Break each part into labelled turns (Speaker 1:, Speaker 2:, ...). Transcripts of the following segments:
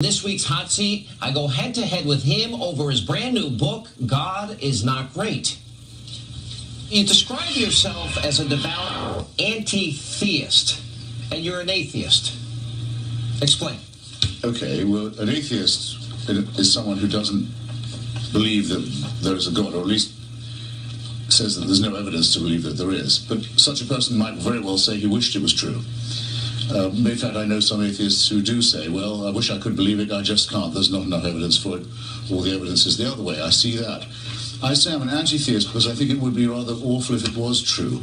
Speaker 1: This week's Hot Seat, I go head-to-head with him over his brand new book, God is Not Great. You describe yourself as a devout anti-theist, and you're an atheist. Explain.
Speaker 2: Okay, well, an atheist is someone who doesn't believe that there is a God, or at least says that there's no evidence to believe that there is. But such a person might very well say he wished it was true. In fact, I know some atheists who do say, well, I wish I could believe it, I just can't. There's not enough evidence for it. All the evidence is the other way. I see that. I say I'm an anti-theist because I think it would be rather awful if it was true.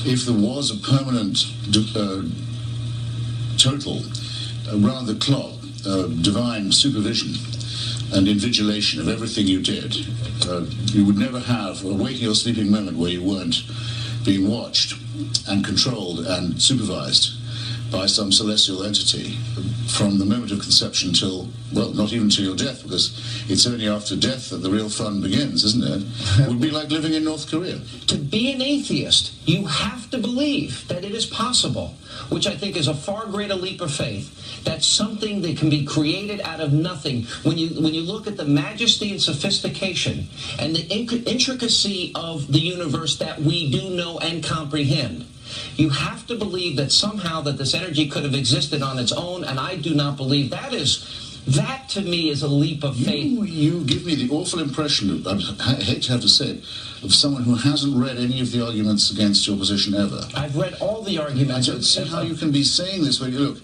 Speaker 2: If there was a permanent, total, round-the-clock, divine supervision and invigilation of everything you did, you would never have a waking or sleeping moment where you weren't being watched and controlled and supervised by some celestial entity from the moment of conception till, well, not even till your death, because it's only after death that the real fun begins, isn't it? It would be like living in North Korea.
Speaker 1: To be an atheist, you have to believe that it is possible, which I think is a far greater leap of faith. That's something that can be created out of nothing. When you look at the majesty and sophistication and the intricacy of the universe that we do know and comprehend, you have to believe that somehow that this energy could have existed on its own, and I do not believe that is. That, to me, is a leap of faith.
Speaker 2: You give me the awful impression, I hate to have to say it, of someone who hasn't read any of the arguments against your position ever.
Speaker 1: I've read all the arguments.
Speaker 2: I don't see how you can be saying this. Look,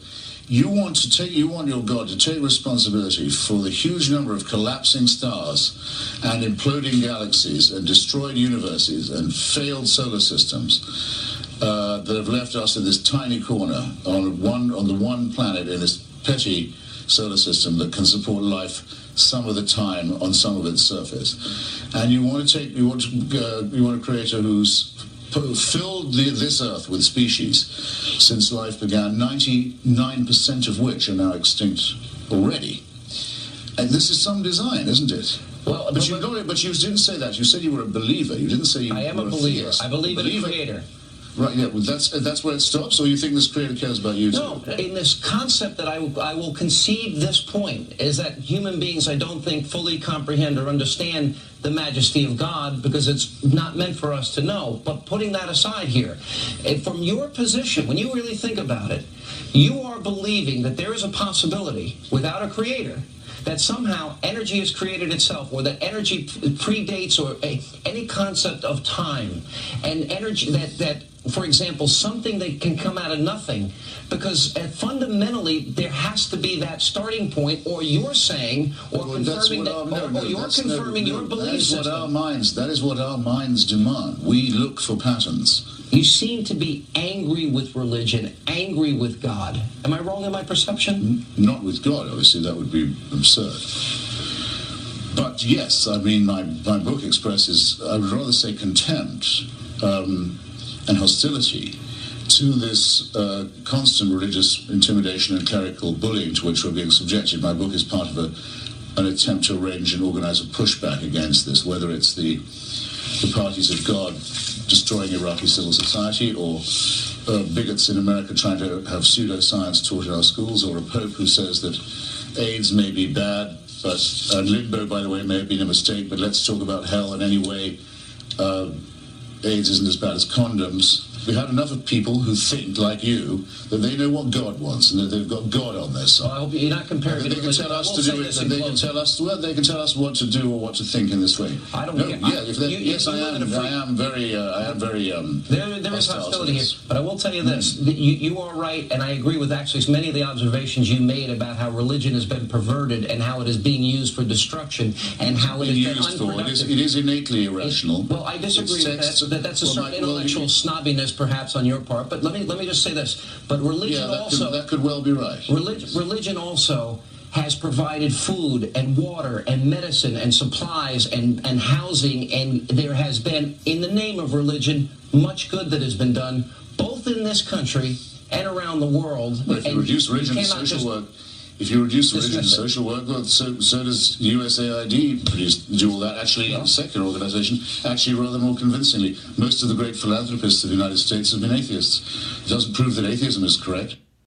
Speaker 2: you want your God to take responsibility for the huge number of collapsing stars and imploding galaxies and destroyed universes and failed solar systems that have left us in this tiny corner on the one planet in this petty solar system that can support life some of the time on some of its surface. And you want a creator who's filled this earth with species since life began, 99% of which are now extinct already. And this is some design, isn't it?
Speaker 1: Well,
Speaker 2: but you didn't say that. You said you were a believer. You didn't say you were a theist.
Speaker 1: I am a believer. I believe in a creator.
Speaker 2: Right, yeah, well, that's where it stops, or you think this creator cares about you too?
Speaker 1: No, in this concept that I will concede this point, is that human beings, I don't think, fully comprehend or understand the majesty of God, because it's not meant for us to know. But putting that aside here, from your position, when you really think about it, you are believing that there is a possibility, without a creator, that somehow energy has created itself, or that energy predates or any concept of time, and energy that for example, something that can come out of nothing, because fundamentally there has to be that starting point, or you're saying, or confirming your belief system.
Speaker 2: That is what our minds demand. We look for patterns.
Speaker 1: You seem to be angry with religion, angry with God. Am I wrong in my perception?
Speaker 2: Not with God, obviously. That would be absurd. But yes, I mean, my book expresses, I would rather say, contempt and hostility to this constant religious intimidation and clerical bullying to which we're being subjected. My book is part of an attempt to arrange and organize a pushback against this, whether it's the parties of God destroying Iraqi civil society, or bigots in America trying to have pseudoscience taught in our schools, or a pope who says that AIDS may be bad, but limbo, by the way, may have been a mistake, but let's talk about hell, and anyway, AIDS isn't as bad as condoms. We have enough of people who think, like you, that they know what God wants and that they've got God on their side.
Speaker 1: Well, I hope you're not comparing it.
Speaker 2: They can tell us to do it, and they can tell us what to do or what to think in this way.
Speaker 1: I don't care.
Speaker 2: Yes, I am very.
Speaker 1: There is hostility here, but I will tell you this: you are right, and I agree with actually many of the observations you made about how religion has been perverted and how it is being used for destruction and how it is unproductive.
Speaker 2: It is innately irrational.
Speaker 1: Well, I disagree with that. That's a certain intellectual snobbiness, perhaps, on your part. But let me just say this: but religion
Speaker 2: that could well be right.
Speaker 1: Religion also has provided food and water and medicine and supplies and housing, and there has been, in the name of religion, much good that has been done, both in this country and around the world.
Speaker 2: Well, if you reduce religion and social work, well, so does USAID do all that, actually, a secular organization, actually rather more convincingly. Most of the great philanthropists of the United States have been atheists. It doesn't prove that atheism is correct.